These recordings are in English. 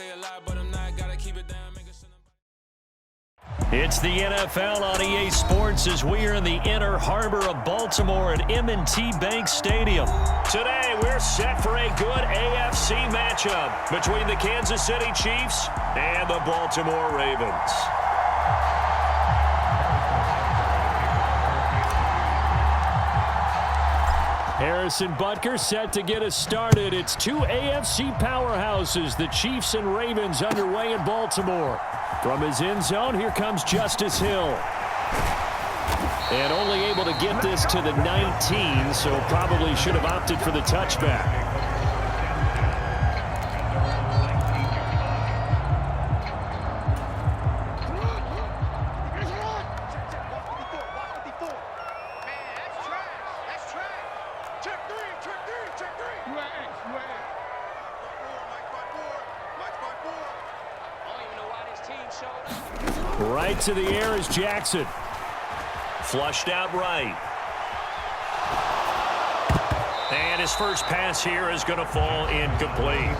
say a lot, but I'm not. Gotta keep it down. It's the NFL on EA Sports as we are in the inner harbor of Baltimore at M&T Bank Stadium. Today, we're set for a good AFC matchup between the Kansas City Chiefs and the Baltimore Ravens. Harrison Butker set to get us started. It's two AFC powerhouses, the Chiefs and Ravens, underway in Baltimore. From his end zone, here comes Justice Hill. And only able to get this to the 19, so probably should have opted for the touchback. Right to the air is Jackson. Flushed out right. And his first pass here is going to fall incomplete.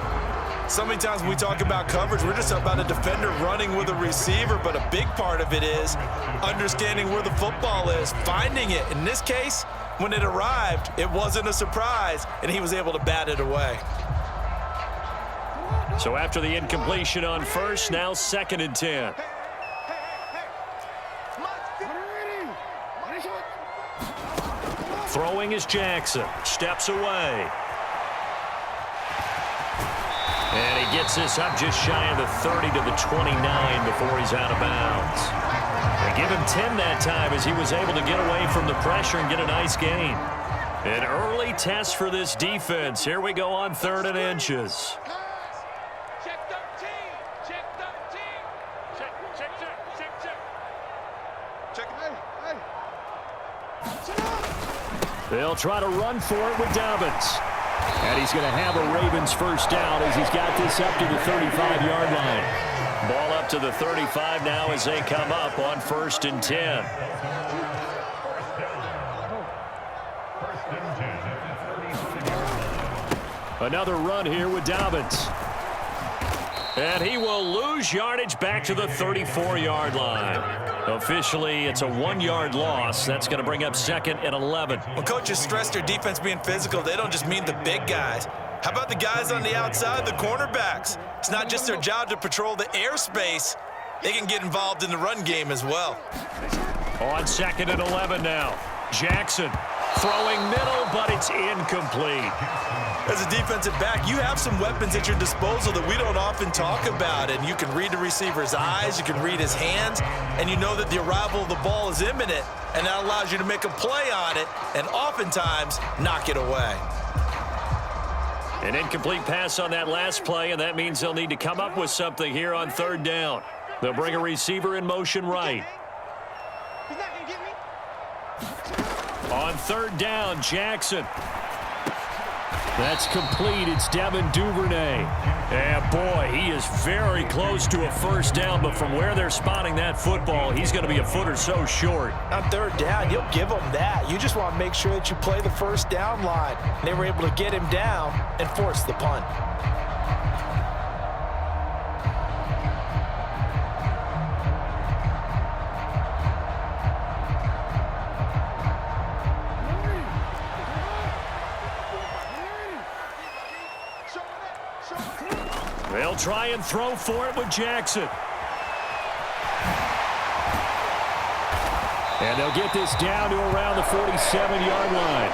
So many times when we talk about coverage, we're just about a defender running with a receiver, but a big part of it is understanding where the football is, finding it. In this case, when it arrived, it wasn't a surprise, and he was able to bat it away. So after the incompletion on first, now 2nd and 10. Throwing is Jackson. Steps away. And he gets this up just shy of the 30 to the 29 before he's out of bounds. They give him 10 that time as he was able to get away from the pressure and get a nice gain. An early test for this defense. Here we go on 3rd and inches. They'll try to run for it with Dobbins. And he's going to have a Ravens first down as he's got this up to the 35-yard line. Ball up to the 35 now as they come up on 1st and 10. Another run here with Dobbins. And he will lose yardage back to the 34-yard line. Officially, it's a 1-yard loss. That's going to bring up 2nd and 11. When coaches stress their defense being physical, they don't just mean the big guys. How about the guys on the outside, the cornerbacks? It's not just their job to patrol the airspace. They can get involved in the run game as well. On 2nd and 11 now. Jackson throwing middle, but it's incomplete. As a defensive back, you have some weapons at your disposal that we don't often talk about, and you can read the receiver's eyes, you can read his hands, and you know that the arrival of the ball is imminent, and that allows you to make a play on it and oftentimes knock it away. An incomplete pass on that last play, and that means they'll need to come up with something here on 3rd down. They'll bring a receiver in motion right. He's not going to get me. On 3rd down, Jackson. That's complete. It's Devin Duvernay. And boy, he is very close to a first down, but from where they're spotting that football, he's going to be a foot or so short. On 3rd down, you'll give them that. You just want to make sure that you play the first down line. They were able to get him down and force the punt. They'll try and throw for it with Jackson. And they'll get this down to around the 47-yard line.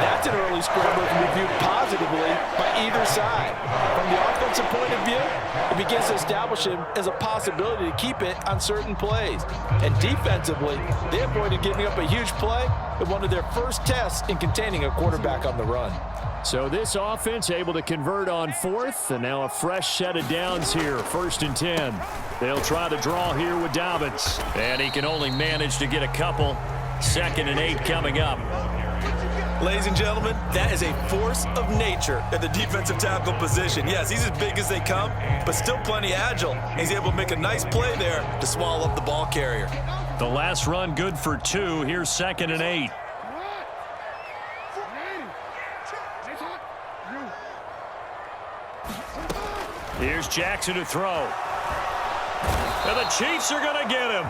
That's an early scramble that can be viewed positively by either side. From the offensive point of view, it begins to establish him as a possibility to keep it on certain plays. And defensively, they avoided giving up a huge play in one of their first tests in containing a quarterback on the run. So this offense able to convert on 4th, and now a fresh set of downs here, 1st and 10. They'll try to draw here with Dobbins, and he can only manage to get a couple. 2nd and 8 coming up. Ladies and gentlemen, that is a force of nature at the defensive tackle position. Yes, he's as big as they come, but still plenty agile. He's able to make a nice play there to swallow up the ball carrier. The last run good for 2. Here's 2nd and 8. Here's Jackson to throw. And the Chiefs are going to get him.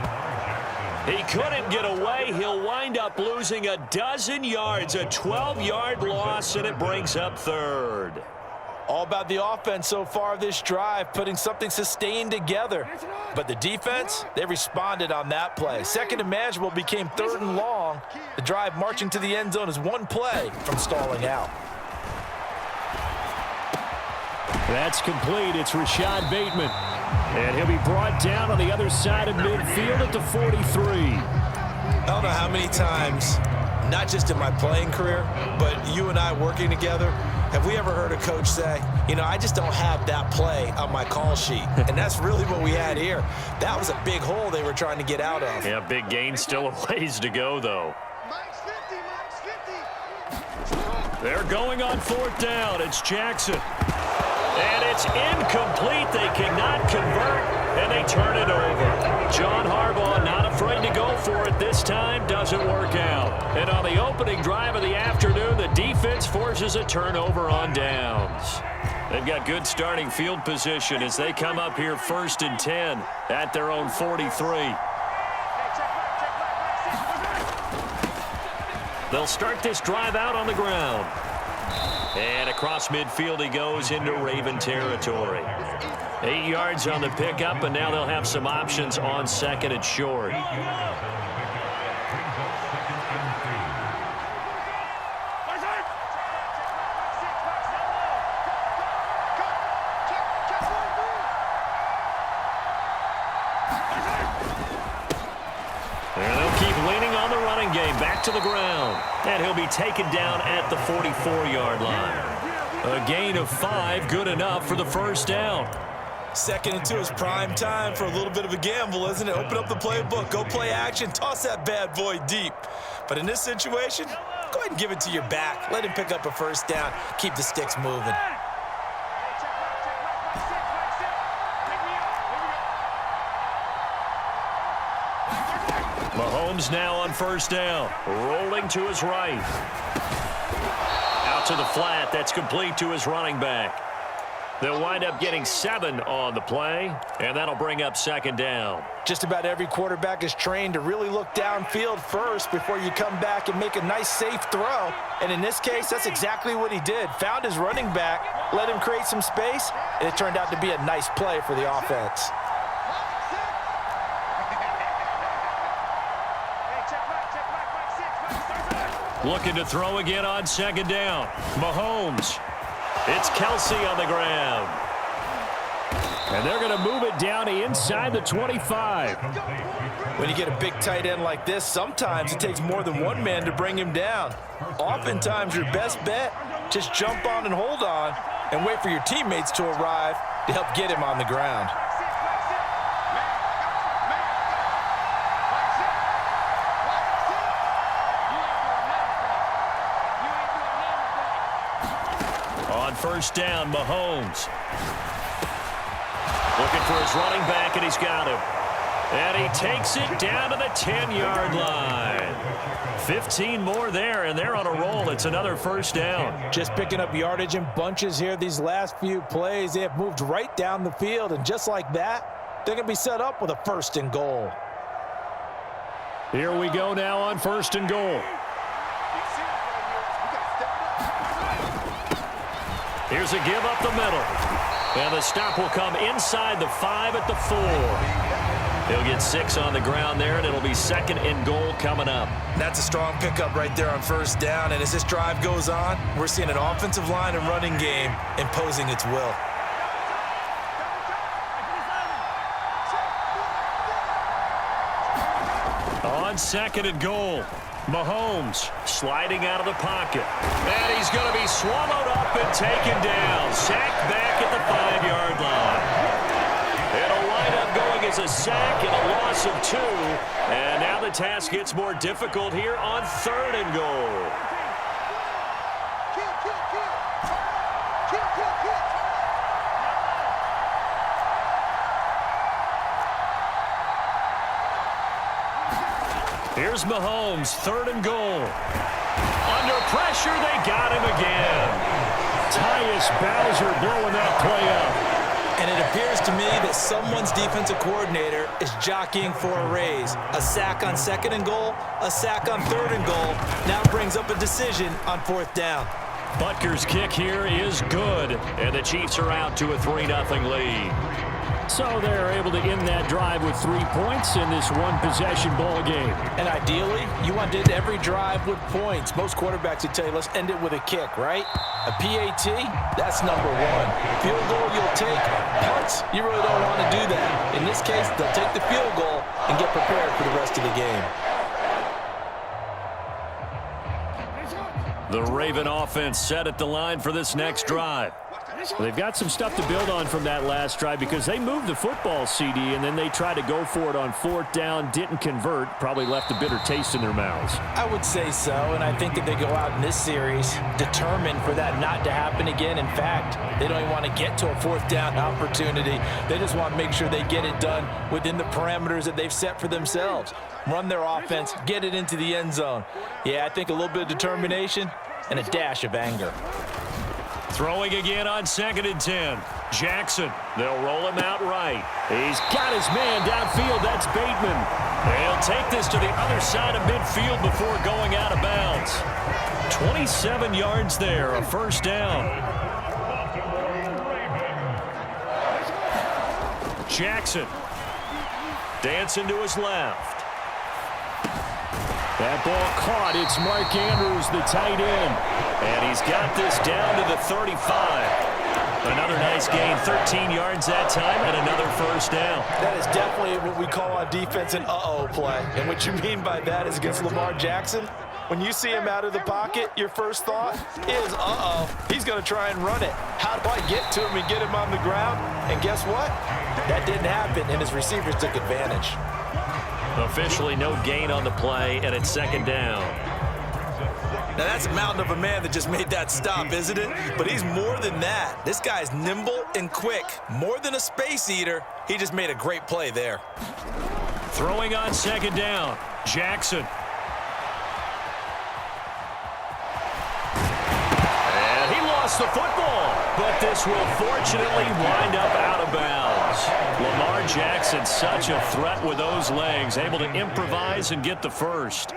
He couldn't get away. He'll wind up losing a dozen yards, a 12-yard loss, and it brings up third. All about the offense so far this drive, putting something sustained together. But the defense, they responded on that play. Second and manageable became third and long. The drive marching to the end zone is one play from stalling out. That's complete. It's Rashad Bateman. And he'll be brought down on the other side of midfield at the 43. I don't know how many times, not just in my playing career, but you and I working together, have we ever heard a coach say, you know, I just don't have that play on my call sheet. And that's really what we had here. That was a big hole they were trying to get out of. Yeah, big gain, still a ways to go, though. They're going on fourth down. It's Jackson. And it's incomplete. They cannot convert, and they turn it over. John Harbaugh not afraid to go for it this time. Doesn't work out. And on the opening drive of the afternoon, the defense forces a turnover on downs. They've got good starting field position as they come up here 1st and 10 at their own 43. They'll start this drive out on the ground. And across midfield he goes into Raven territory. 8 yards on the pickup, and now they'll have some options on second and short. And they'll keep leaning on the running game. Back to the ground. And he'll be taken down at the 44-yard line. A gain of 5, good enough for the first down. 2nd and 2 is prime time for a little bit of a gamble, isn't it? Open up the playbook, go play action, toss that bad boy deep. But in this situation, go ahead and give it to your back. Let him pick up a first down. Keep the sticks moving. Mahomes now on first down, rolling to his right. Out to the flat, that's complete to his running back. They'll wind up getting 7 on the play, and that'll bring up second down. Just about every quarterback is trained to really look downfield first before you come back and make a nice, safe throw. And in this case, that's exactly what he did. Found his running back, let him create some space, and it turned out to be a nice play for the offense. Looking to throw again on second down. Mahomes. It's Kelsey on the ground. And they're going to move it down inside the 25. When you get a big tight end like this, sometimes it takes more than one man to bring him down. Oftentimes, your best bet, just jump on and hold on and wait for your teammates to arrive to help get him on the ground. On first down, Mahomes. Looking for his running back, and he's got him. And he takes it down to the 10-yard line. 15 more there, and they're on a roll. It's another first down. Just picking up yardage in bunches here these last few plays. They have moved right down the field, and just like that, they're going to be set up with a 1st and goal. Here we go now on 1st and goal. Here's a give up the middle. And the stop will come inside the 5 at the 4. He'll get 6 on the ground there, and it'll be 2nd and goal coming up. That's a strong pickup right there on first down. And as this drive goes on, we're seeing an offensive line and running game imposing its will. On 2nd and goal, Mahomes sliding out of the pocket. And he's going to be swallowed up and taken down. Sacked back at the 5-yard line. It'll wind up going as a sack and a loss of 2. And now the task gets more difficult here on 3rd and goal. Here's Mahomes, 3rd and goal. Under pressure, they got him again. Tyus Bowser blowing that play up. And it appears to me that someone's defensive coordinator is jockeying for a raise. A sack on 2nd and goal, a sack on 3rd and goal. Now brings up a decision on 4th down. Butker's kick here is good, and the Chiefs are out to a 3-0 lead. So they're able to end that drive with 3 points in this one-possession ball game. And ideally, you want to end every drive with points. Most quarterbacks would tell you, let's end it with a kick, right? A PAT, that's number 1. Field goal, you'll take. Punts, you really don't want to do that. In this case, they'll take the field goal and get prepared for the rest of the game. The Raven offense set at the line for this next drive. Well, they've got some stuff to build on from that last drive because they moved the football, CD, and then they tried to go for it on 4th down, didn't convert, probably left a bitter taste in their mouths. I would say so, and I think that they go out in this series determined for that not to happen again. In fact, they don't even want to get to a 4th down opportunity. They just want to make sure they get it done within the parameters that they've set for themselves. Run their offense, get it into the end zone. Yeah, I think a little bit of determination and a dash of anger. Throwing again on 2nd and 10. Jackson, they'll roll him out right. He's got his man downfield. That's Bateman. They'll take this to the other side of midfield before going out of bounds. 27 yards there, a 1st down. Jackson dancing to his left. That ball caught. It's Mark Andrews, the tight end. And he's got this down to the 35. Another nice gain, 13 yards that time, and another 1st down. That is definitely what we call on defense an uh-oh play. And what you mean by that is against Lamar Jackson, when you see him out of the pocket, your first thought is, uh-oh, he's going to try and run it. How do I get to him and get him on the ground? And guess what? That didn't happen, and his receivers took advantage. Officially no gain on the play, and it's 2nd down. Now that's a mountain of a man that just made that stop, isn't it? But he's more than that. This guy's nimble and quick. More than a space eater, he just made a great play there. Throwing on 2nd down, Jackson. And he lost the football, but this will fortunately wind up out of bounds. Lamar Jackson, such a threat with those legs, able to improvise and get the 1st.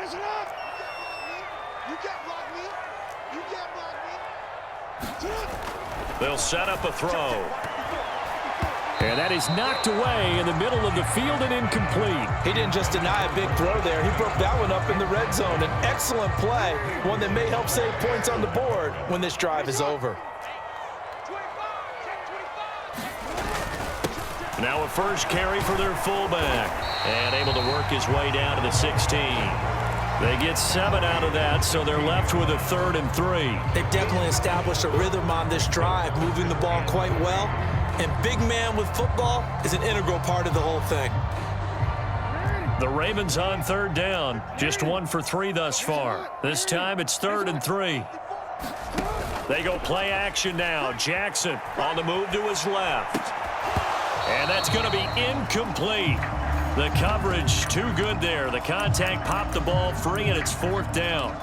They'll set up a throw. And that is knocked away in the middle of the field and incomplete. He didn't just deny a big throw there. He broke that one up in the red zone. An excellent play, one that may help save points on the board when this drive is over. Now a 1st carry for their fullback. And able to work his way down to the 16. They get 7 out of that, so they're left with a 3rd and 3. They've definitely established a rhythm on this drive, moving the ball quite well. And big man with football is an integral part of the whole thing. The Ravens on 3rd down. Just 1 for 3 thus far. This time it's 3rd and 3. They go play action now. Jackson on the move to his left. And that's going to be incomplete. The coverage too good there. The contact popped the ball free, and it's 4th down.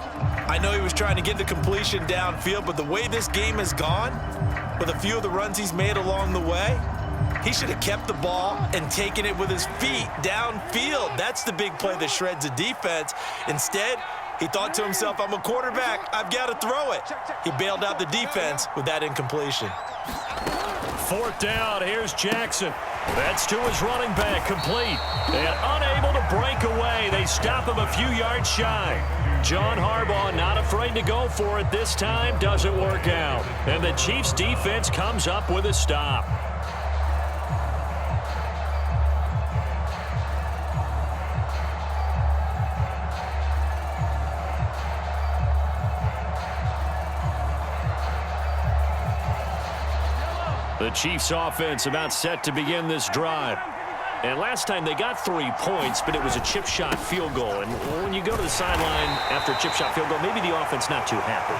I know he was trying to get the completion downfield, but the way this game has gone, with a few of the runs he's made along the way, he should have kept the ball and taken it with his feet downfield. That's the big play that shreds a defense. Instead, he thought to himself, I'm a quarterback. I've got to throw it. He bailed out the defense with that incompletion. 4th down. Here's Jackson. That's to his running back, complete. And unable to break away. They stop him a few yards shy. John Harbaugh not afraid to go for it this time. Doesn't work out. And the Chiefs defense comes up with a stop. The Chiefs offense about set to begin this drive. And last time they got 3 points, but it was a chip shot field goal. And when you go to the sideline after a chip shot field goal, maybe the offense not too happy.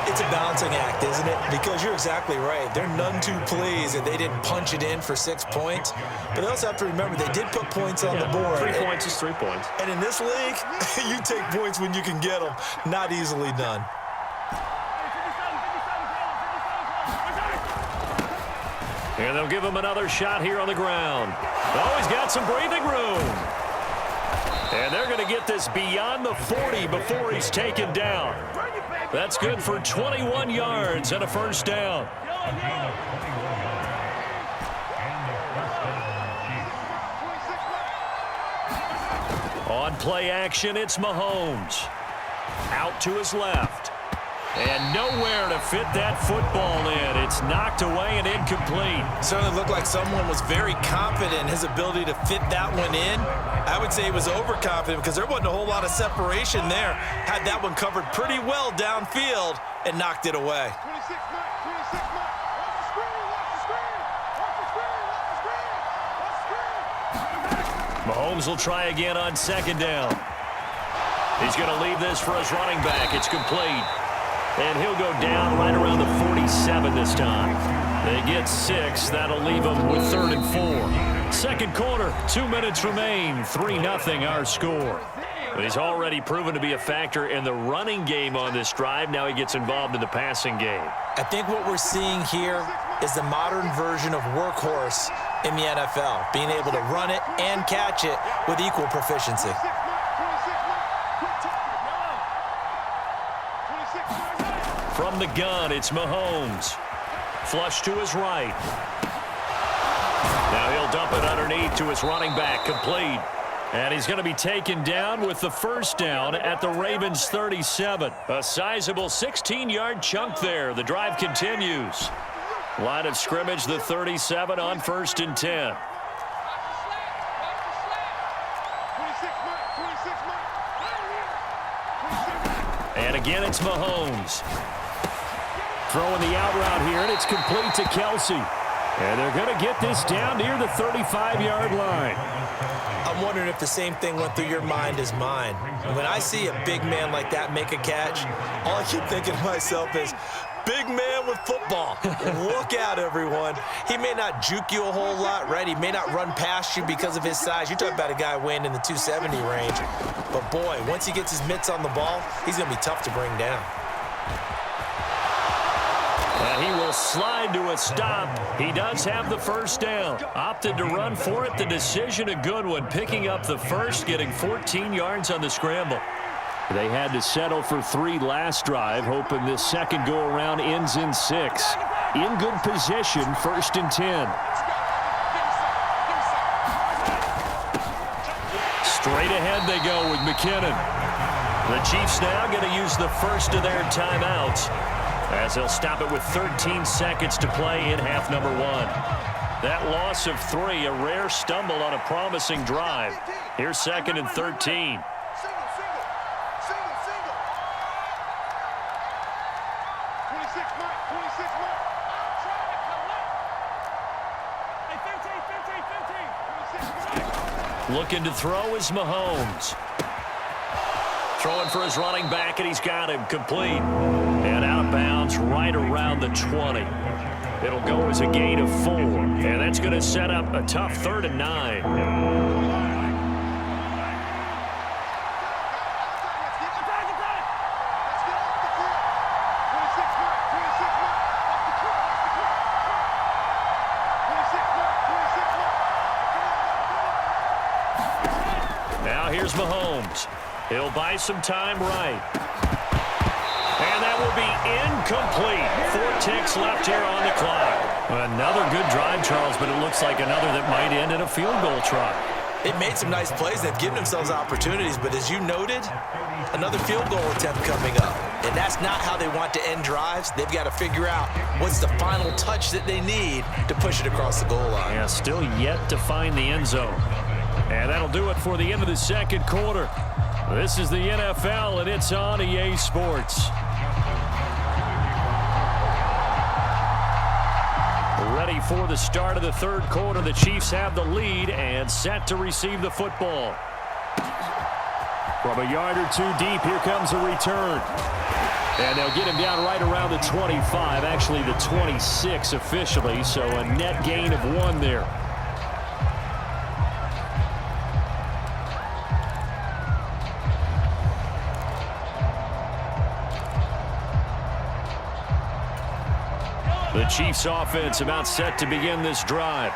It's a balancing act, isn't it? Because you're exactly right. They're none too pleased that they didn't punch it in for 6 points. But they also have to remember they did put points on the board. 3 points is 3 points. And in this league, you take points when you can get them. Not easily done. And they'll give him another shot here on the ground. Oh, he's got some breathing room. And they're going to get this beyond the 40 before he's taken down. That's good for 21 yards and a first down. On play action, it's Mahomes. Out to his left. And nowhere to fit that football in. It's knocked away and incomplete. Certainly looked like someone was very confident in his ability to fit that one in. I would say he was overconfident because there wasn't a whole lot of separation there. Had that one covered pretty well downfield and knocked it away. 26 Mike, 26 Mike. Watch the screen, watch the screen. Watch the screen, watch the screen. Watch the screen. Mahomes will try again on second down. He's going to leave this for his running back. It's complete. And he'll go down right around the 47 this time. They get 6. That'll leave them with 3rd and 4. Second quarter, 2 minutes remain. 3-0 our score. But he's already proven to be a factor in the running game on this drive. Now he gets involved in the passing game. I think what we're seeing here is the modern version of workhorse in the NFL, being able to run it and catch it with equal proficiency. From the gun, it's Mahomes. Flush to his right. Now he'll dump it underneath to his running back, complete. And he's going to be taken down with the first down at the Ravens' 37. A sizable 16-yard chunk there. The drive continues. Line of scrimmage, the 37 on 1st and 10. And again, it's Mahomes. Throwing the out route here, and it's complete to Kelsey. And they're going to get this down near the 35-yard line. I'm wondering if the same thing went through your mind as mine. When I see a big man like that make a catch, all I keep thinking to myself is, big man with football. Look out, everyone. He may not juke you a whole lot, right? He may not run past you because of his size. You're talking about a guy weighing in the 270 range. But, boy, once he gets his mitts on the ball, he's going to be tough to bring down. And he will slide to a stop. He does have the first down. Opted to run for it. The decision a good one. Picking up the first, getting 14 yards on the scramble. They had to settle for 3 last drive, hoping this second go-around ends in 6. In good position, 1st and 10. Straight ahead they go with McKinnon. The Chiefs now going to use the first of their timeouts, as they'll stop it with 13 seconds to play in half number 1. That loss of 3, a rare stumble on a promising drive. Here's 2nd and 13. Looking to throw is Mahomes. Throwing for his running back, and he's got him complete. And out of bounds right around the 20. It'll go as a gain of 4. And that's going to set up a tough 3rd and 9. Here's Mahomes. He'll buy some time right. And that will be incomplete. 4 ticks left here on the clock. Another good drive, Charles, but it looks like another that might end in a field goal try. They've made some nice plays. They've given themselves opportunities, but as you noted, another field goal attempt coming up. And that's not how they want to end drives. They've got to figure out what's the final touch that they need to push it across the goal line. Yeah, still yet to find the end zone. And that'll do it for the end of the second quarter. This is the NFL, and it's on EA Sports. Ready for the start of the third quarter. The Chiefs have the lead and set to receive the football. From a yard or 2 deep, here comes a return. And they'll get him down right around the 25, actually the 26 officially, so a net gain of 1 there. The Chiefs offense about set to begin this drive.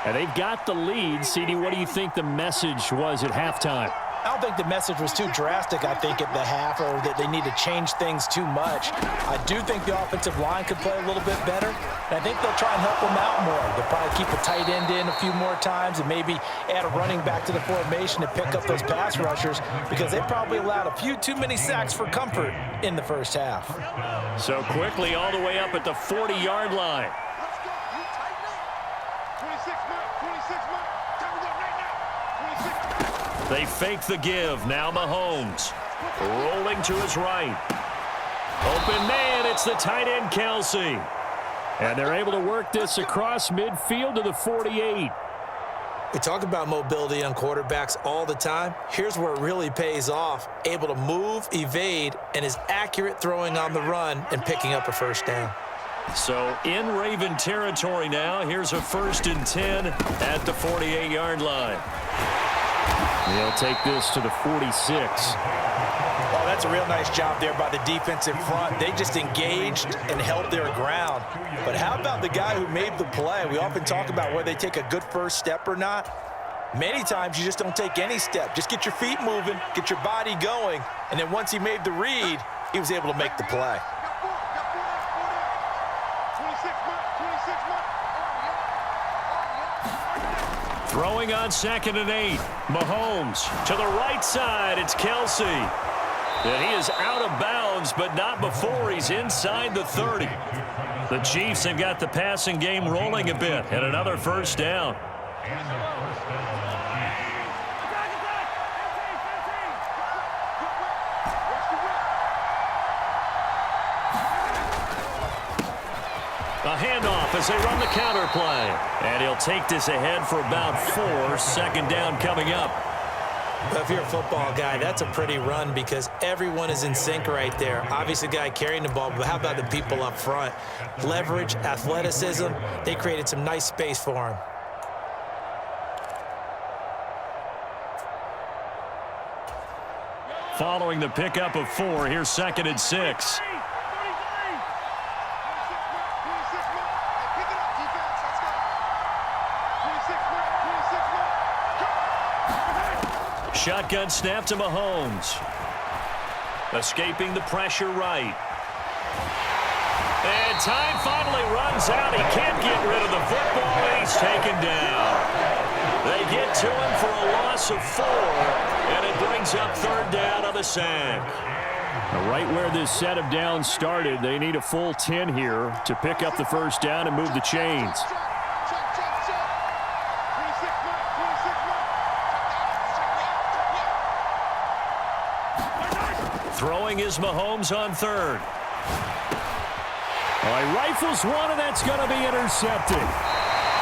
And they've got the lead. CD, what do you think the message was at halftime? I don't think the message was too drastic, I think, at the half, or that they need to change things too much. I do think the offensive line could play a little bit better, and I think they'll try and help them out more. They'll probably keep a tight end in a few more times and maybe add a running back to the formation to pick up those pass rushers, because they probably allowed a few too many sacks for comfort in the first half. So quickly all the way up at the 40-yard line. Let's go. You tighten up. 26 mark. 26 mark. Time to go right now. 26 mark. They fake the give. Now Mahomes rolling to his right. Open man. It's the tight end, Kelsey. And they're able to work this across midfield to the 48. We talk about mobility on quarterbacks all the time. Here's where it really pays off. Able to move, evade, and is accurate throwing on the run and picking up a first down. So in Raven territory now. Here's a 1st and 10 at the 48-yard line. They'll take this to the 46. Oh, that's a real nice job there by the defense in front. They just engaged and held their ground. But how about the guy who made the play? We often talk about whether they take a good first step or not. Many times you just don't take any step. Just get your feet moving, get your body going, and then once he made the read, he was able to make the play. Got 26 mark. 26 mark. Throwing on 2nd and 8. Mahomes to the right side. It's Kelsey. And he is out of bounds, but not before he's inside the 30. The Chiefs have got the passing game rolling a bit, and another first down. A handoff as they run the counter play. And he'll take this ahead for about 4. 2nd down coming up. If you're a football guy, that's a pretty run because everyone is in sync right there. Obviously, the guy carrying the ball, but how about the people up front? Leverage, athleticism, they created some nice space for him. Following the pickup of 4, here's 2nd and 6. Shotgun snap to Mahomes. Escaping the pressure right. And time finally runs out. He can't get rid of the football, and he's taken down. They get to him for a loss of 4, and it brings up 3rd down on the sack. Right where this set of downs started, they need a full 10 here to pick up the first down and move the chains. Throwing is Mahomes on 3rd. All right, rifles one, and that's going to be intercepted.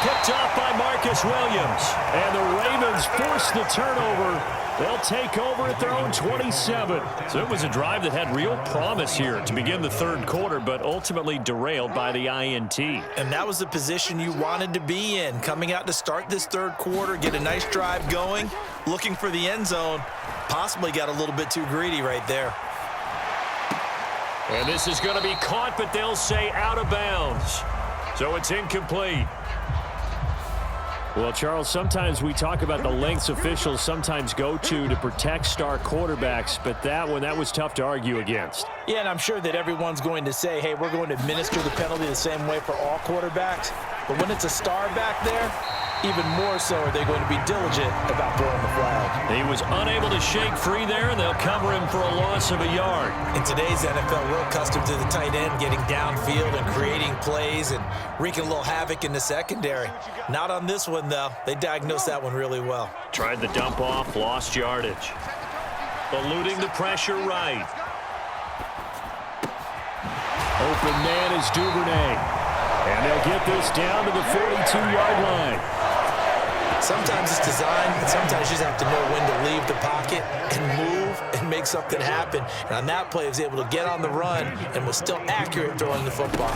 Picked off by Marcus Williams. And the Ravens force the turnover. They'll take over at their own 27. So it was a drive that had real promise here to begin the 3rd quarter, but ultimately derailed by the INT. And that was the position you wanted to be in. Coming out to start this 3rd quarter, get a nice drive going, looking for the end zone. Possibly got a little bit too greedy right there. And this is going to be caught, but they'll say out of bounds. So it's incomplete. Well, Charles, sometimes we talk about the lengths officials sometimes go to protect star quarterbacks, but that was tough to argue against. Yeah, and I'm sure that everyone's going to say, hey, we're going to administer the penalty the same way for all quarterbacks. But when it's a star back there, even more so are they going to be diligent about throwing the flag. He was unable to shake free there, and they'll cover him for a loss of a yard. In today's NFL, we're accustomed to the tight end getting downfield and creating plays and wreaking a little havoc in the secondary. Not on this one, though. They diagnosed that one really well. Tried the dump off, lost yardage. Eluding the pressure right. Open man is Duvernay. And they'll get this down to the 42-yard line. Sometimes it's designed, and sometimes you just have to know when to leave the pocket and move and make something happen. And on that play, he was able to get on the run and was still accurate throwing the football.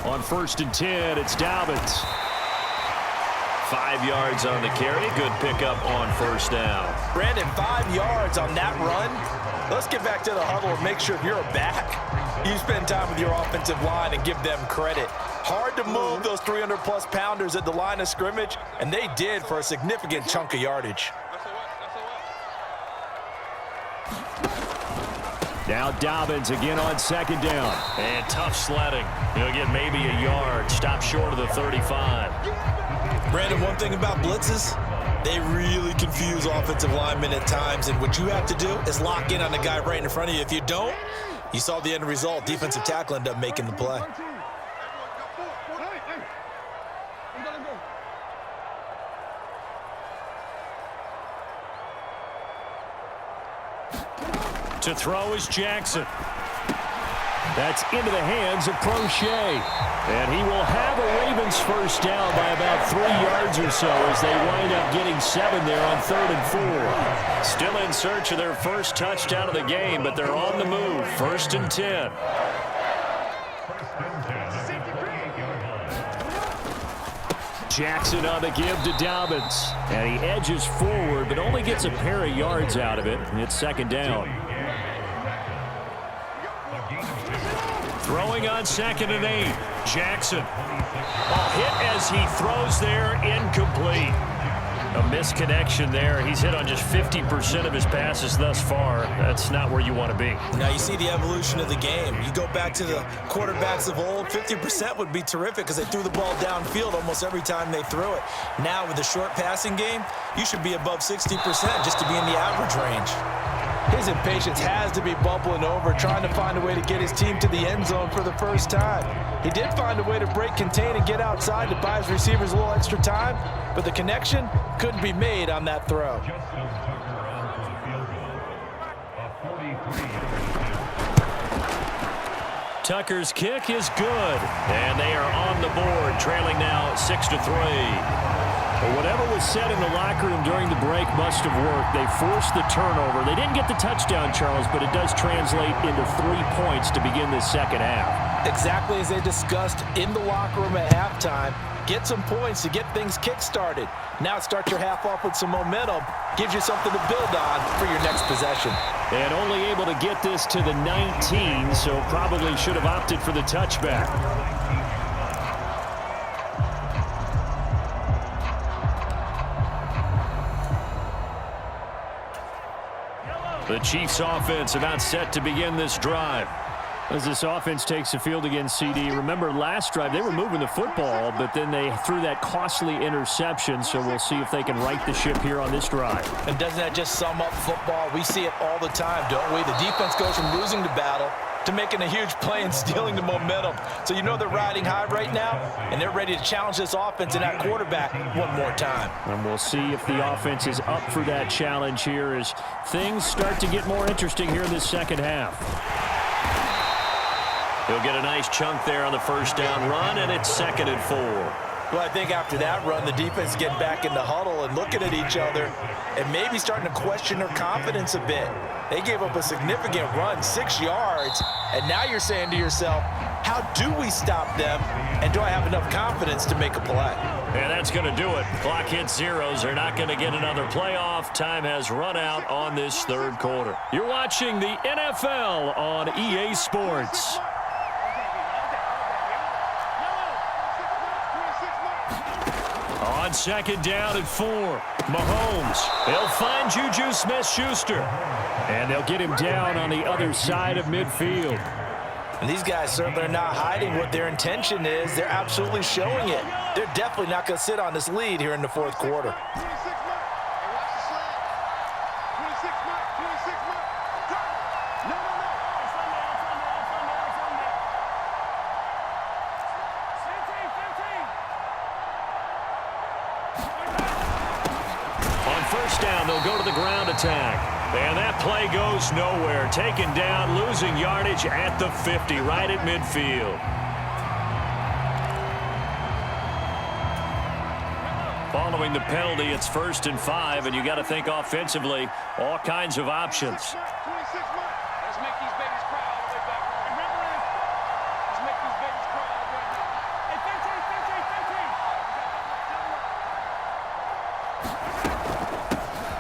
On 1st and 10, it's Dobbins. 5 yards on the carry. Good pickup on 1st down. Brandon, 5 yards on that run. Let's get back to the huddle and make sure if you're a back, you spend time with your offensive line and give them credit. Hard to move those 300-plus pounders at the line of scrimmage, and they did for a significant chunk of yardage. Now Dobbins again on second down. And tough sledding. He'll get maybe a yard. Stop short of the 35. Brandon, one thing about blitzes, they really confuse offensive linemen at times, and what you have to do is lock in on the guy right in front of you. If you don't, you saw the end result. Defensive tackle ended up making the play. To throw is Jackson. That's into the hands of Prochet. And he will have a Ravens first down by about 3 yards or so as they wind up getting 7 there on 3rd and 4. Still in search of their first touchdown of the game, but they're on the move. 1st and 10. Jackson on the give to Dobbins. And he edges forward, but only gets a pair of yards out of it. And it's 2nd down. Throwing on 2nd and 8. Jackson. Hit as he throws there, incomplete. A misconnection there. He's hit on just 50% of his passes thus far. That's not where you want to be. Now you see the evolution of the game. You go back to the quarterbacks of old, 50% would be terrific because they threw the ball downfield almost every time they threw it. Now with the short passing game, you should be above 60% just to be in the average range. His impatience has to be bubbling over, trying to find a way to get his team to the end zone for the first time. He did find a way to break, contain, and get outside to buy his receivers a little extra time, but the connection couldn't be made on that throw. Tucker's kick is good, and they are on the board, trailing now 6-3. But whatever was said in the locker room during the break must have worked. They forced the turnover. They didn't get the touchdown, Charles, but it does translate into 3 points to begin this second half. Exactly as they discussed in the locker room at halftime. Get some points to get things kick-started. Now start your half off with some momentum. Gives you something to build on for your next possession. And only able to get this to the 19, so probably should have opted for the touchback. The Chiefs offense about set to begin this drive. As this offense takes the field against CD, remember last drive they were moving the football, but then they threw that costly interception, so we'll see if they can right the ship here on this drive. And doesn't that just sum up football? We see it all the time, don't we? The defense goes from losing the battle to making a huge play and stealing the momentum. So you know they're riding high right now, and they're ready to challenge this offense and that quarterback one more time. And we'll see if the offense is up for that challenge here as things start to get more interesting here in this second half. He'll get a nice chunk there on the first down run, and it's 2nd and 4. Well, I think after that run, the defense getting back in the huddle and looking at each other and maybe starting to question their confidence a bit. They gave up a significant run, 6 yards, and now you're saying to yourself, how do we stop them, and do I have enough confidence to make a play? And that's going to do it. Clock hits zeros. They're not going to get another playoff. Time has run out on this 3rd quarter. You're watching the NFL on EA Sports. On 2nd down and 4, Mahomes. They'll find Juju Smith-Schuster. And they'll get him down on the other side of midfield. And these guys certainly are not hiding what their intention is. They're absolutely showing it. They're definitely not going to sit on this lead here in the 4th quarter. They'll go to the ground attack. And that play goes nowhere. Taken down, losing yardage at the 50, right at midfield. Following the penalty, it's 1st and 5, and you got to think offensively, all kinds of options.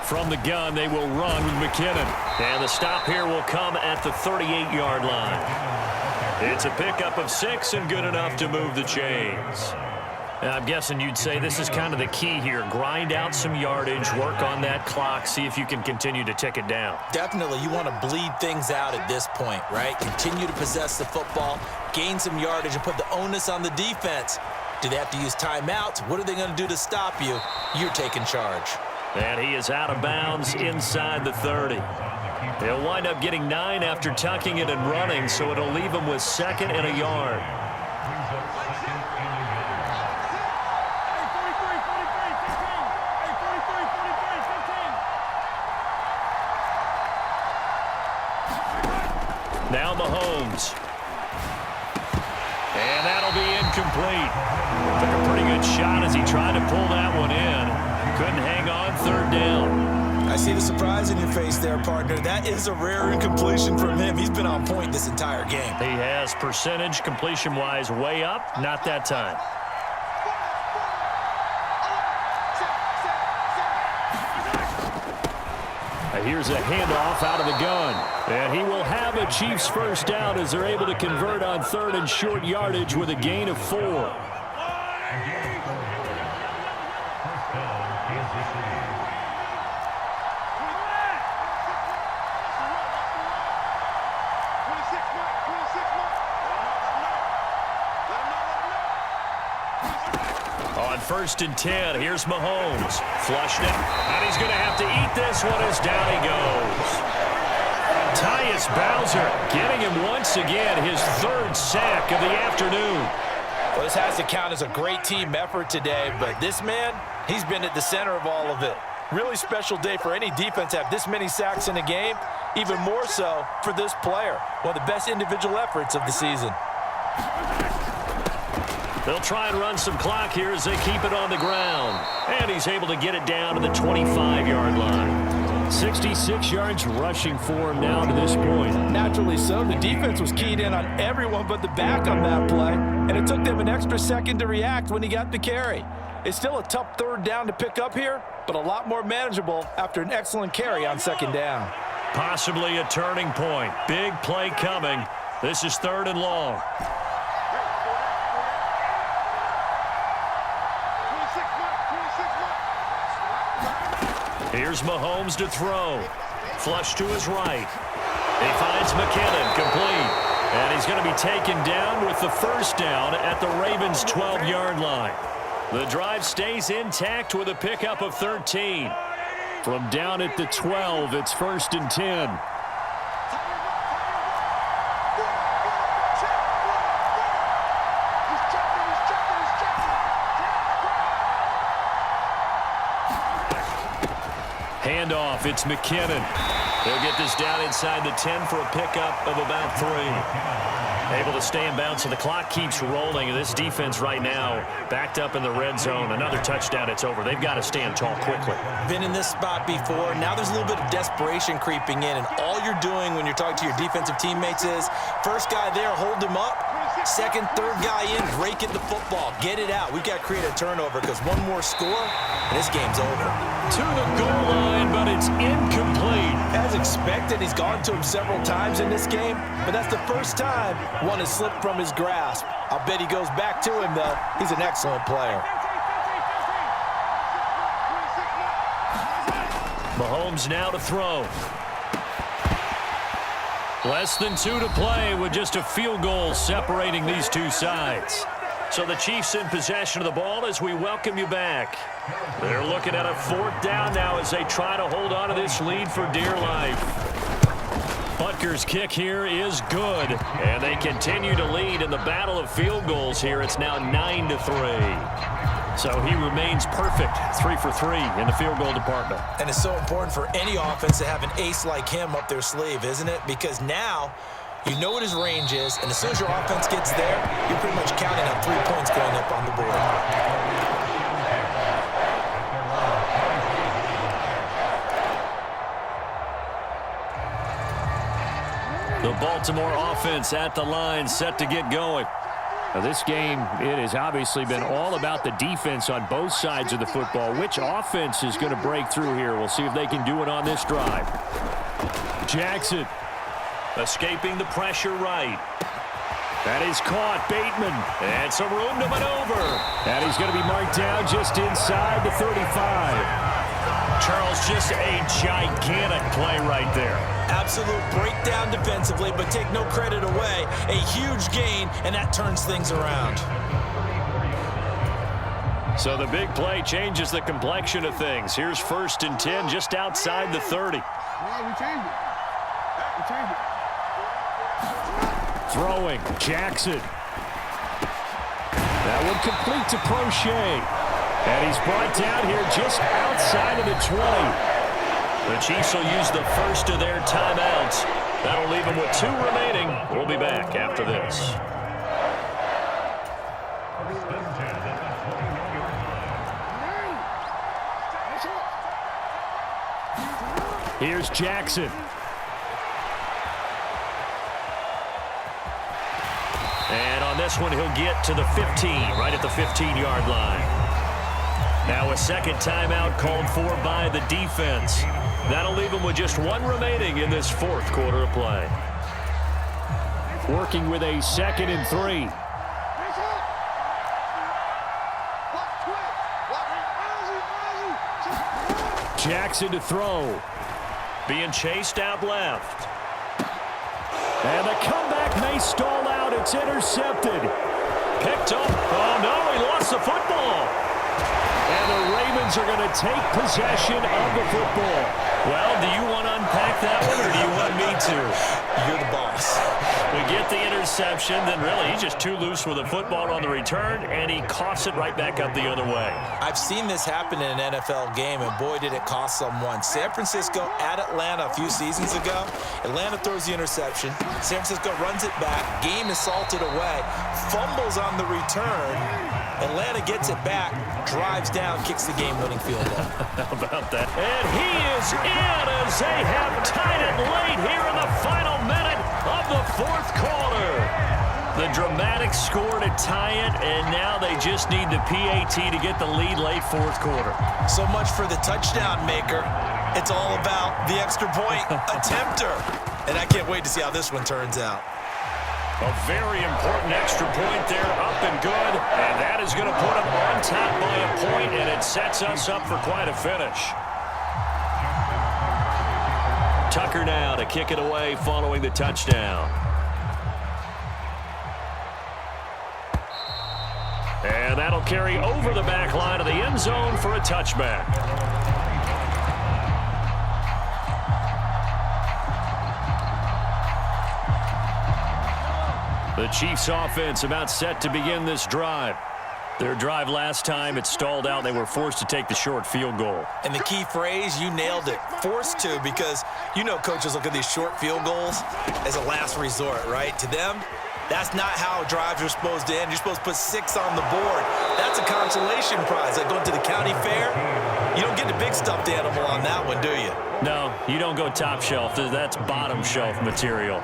From the gun, they will run with McKinnon. And the stop here will come at the 38-yard line. It's a pickup of 6 and good enough to move the chains. And I'm guessing you'd say this is kind of the key here. Grind out some yardage, work on that clock, see if you can continue to tick it down. Definitely, you want to bleed things out at this point, right? Continue to possess the football, gain some yardage, and put the onus on the defense. Do they have to use timeouts? What are they going to do to stop you? You're taking charge. And he is out of bounds inside the 30. He'll wind up getting 9 after tucking it and running, so it'll leave him with 2nd and a yard. Now Mahomes. And that'll be incomplete. Took a pretty good shot as he tried to pull that one in. Couldn't hang on 3rd down. I see the surprise in your face there, partner. That is a rare incompletion from him. He's been on point this entire game. He has percentage completion-wise way up. Not that time. Here's a handoff out of the gun. And he will have a Chiefs first down as they're able to convert on 3rd and short yardage with a gain of 4. On 1st and 10, here's Mahomes. Flushed it, and he's going to have to eat this one as down he goes. Tyus Bowser getting him once again his 3rd sack of the afternoon. Well, this has to count as a great team effort today, but this man, he's been at the center of all of it. Really special day for any defense to have this many sacks in a game, even more so for this player. One of the best individual efforts of the season. They'll try and run some clock here as they keep it on the ground. And he's able to get it down to the 25-yard line. 66 yards rushing for him now to this point. Naturally so. The defense was keyed in on everyone but the back on that play, and it took them an extra second to react when he got the carry. It's still a tough 3rd down to pick up here, but a lot more manageable after an excellent carry on 2nd down. Possibly a turning point. Big play coming. This is 3rd and long. Here's Mahomes to throw. Flush to his right. He finds McKinnon, complete. And he's going to be taken down with the first down at the Ravens' 12-yard line. The drive stays intact with a pickup of 13. From down at the 12, it's 1st and 10. Handoff, it's McKinnon. He'll get this down inside the 10 for a pickup of about 3. Able to stay in bounds, so the clock keeps rolling. This defense right now backed up in the red zone. Another touchdown, it's over. They've got to stand tall quickly. Been in this spot before. Now there's a little bit of desperation creeping in, and all you're doing when you're talking to your defensive teammates is, first guy there, hold him up. 2nd, 3rd guy in, rake at the football. Get it out. We've got to create a turnover because one more score, and this game's over. To the goal line, but it's incomplete. As expected, he's gone to him several times in this game, but that's the first time one has slipped from his grasp. I'll bet he goes back to him, though. He's an excellent player. Mahomes now to throw. Less than 2 to play with just a field goal separating these two sides. So the Chiefs in possession of the ball as we welcome you back. They're looking at a 4th down now as they try to hold on to this lead for dear life. Butker's kick here is good, and they continue to lead in the battle of field goals here. It's now 9-3. So he remains perfect, 3 for 3 in the field goal department. And it's so important for any offense to have an ace like him up their sleeve, isn't it? Because now you know what his range is, and as soon as your offense gets there, you're pretty much counting on 3 points going up on the board. The Baltimore offense at the line, set to get going. Now this game, it has obviously been all about the defense on both sides of the football. Which offense is going to break through here? We'll see if they can do it on this drive. Jackson. Escaping the pressure right. That is caught. Bateman. And some room to maneuver. And he's going to be marked down just inside the 35. Charles, just a gigantic play right there. Absolute breakdown defensively, but take no credit away. A huge gain, and that turns things around. So the big play changes the complexion of things. Here's 1st and 10 just outside the 30. We changed it. We changed it. Throwing. Jackson. That one complete to Prochet. And he's brought down here just outside of the 20. The Chiefs will use the first of their timeouts. That'll leave them with 2 remaining. We'll be back after this. Here's Jackson. And on this one, he'll get to the 15, right at the 15-yard line. Now a second timeout called for by the defense. That'll leave them with just 1 remaining in this 4th quarter of play. Working with a 2nd and 3. Jackson to throw. Being chased out left. And the comeback may stall out. It's intercepted. Picked up. Oh, no, he lost the football. And the Ravens are going to take possession of the football. Well, do you want to unpack that one, or do you want me to? You're the boss. We get the interception, then really he's just too loose with the football on the return, and he coughs it right back up the other way. I've seen this happen in an NFL game, and boy, did it cost someone. San Francisco at Atlanta a few seasons ago. Atlanta throws the interception. San Francisco runs it back. Game is salted away. Fumbles on the return. Atlanta gets it back, drives down, kicks the game-winning field goal. How about that? And he is in as they have tied it late here in the final minute of the 4th quarter. The dramatic score to tie it, and now they just need the PAT to get the lead late 4th quarter. So much for the touchdown maker. It's all about the extra point attempter. And I can't wait to see how this one turns out. A very important extra point there, up and good, and that is going to put them on top by a point, and it sets us up for quite a finish. Tucker now to kick it away following the touchdown. And that'll carry over the back line of the end zone for a touchback. The Chiefs offense about set to begin this drive. Their drive last time, it stalled out. They were forced to take the short field goal. And the key phrase, you nailed it. Forced to, because you know coaches look at these short field goals as a last resort, right? To them, that's not how drives are supposed to end. You're supposed to put 6 on the board. That's a consolation prize. Like going to the county fair, you don't get the big stuffed animal on that one, do you? No, you don't go top shelf. That's bottom shelf material.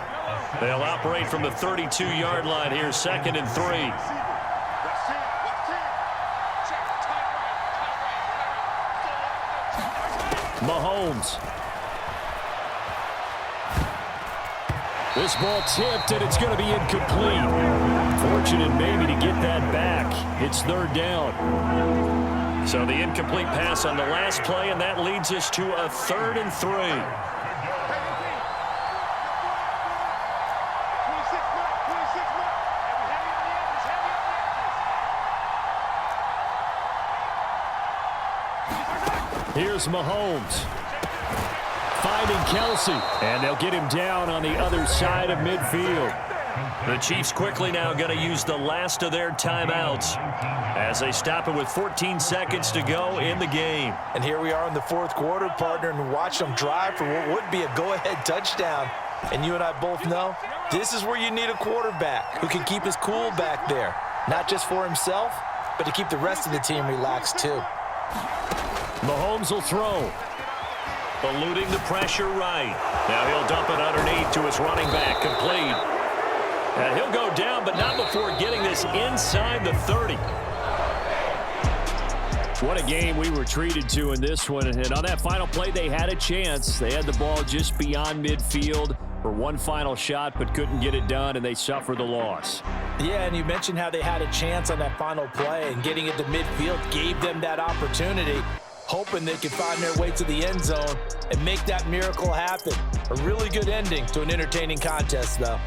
They'll operate from the 32-yard line here, 2nd and 3. Mahomes. This ball tipped, and it's going to be incomplete. Fortunate maybe to get that back. It's 3rd down. So the incomplete pass on the last play, and that leads us to a 3rd and 3. Here's Mahomes. Finding Kelsey. And they'll get him down on the other side of midfield. The Chiefs quickly now going to use the last of their timeouts as they stop it with 14 seconds to go in the game. And here we are in the 4th quarter, partner, and watch them drive for what would be a go-ahead touchdown. And you and I both know this is where you need a quarterback who can keep his cool back there. Not just for himself, but to keep the rest of the team relaxed too. Mahomes will throw. Eluding the pressure right. Now he'll dump it underneath to his running back. Complete. And he'll go down, but not before getting this inside the 30. What a game we were treated to in this one. And on that final play, they had a chance. They had the ball just beyond midfield. for one final shot but couldn't get it done, and they suffer the loss. Yeah, and you mentioned how they had a chance on that final play, and getting it to midfield gave them that opportunity, hoping they could find their way to the end zone and make that miracle happen. A really good ending to an entertaining contest, though.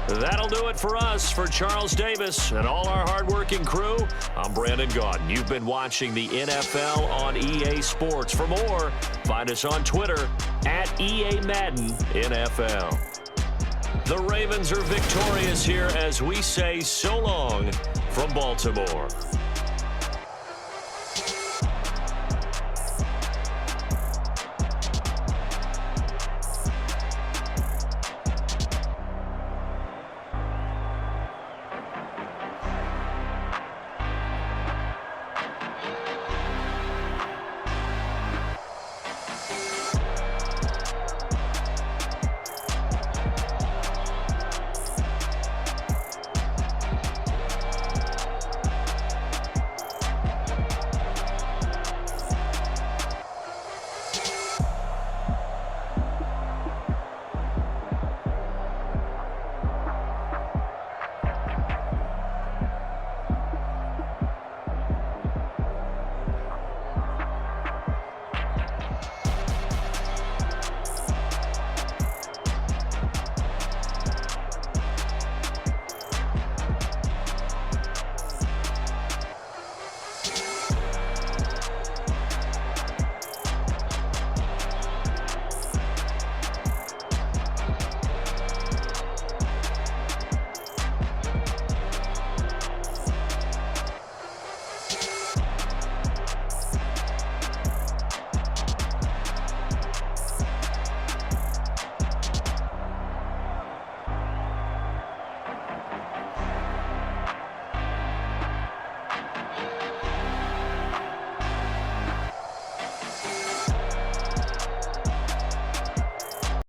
That'll do it for us. For Charles Davis and all our hardworking crew, I'm Brandon Gaudin. You've been watching the NFL on EA Sports. For more, find us on Twitter at EA Madden NFL. The Ravens are victorious here as we say so long from Baltimore.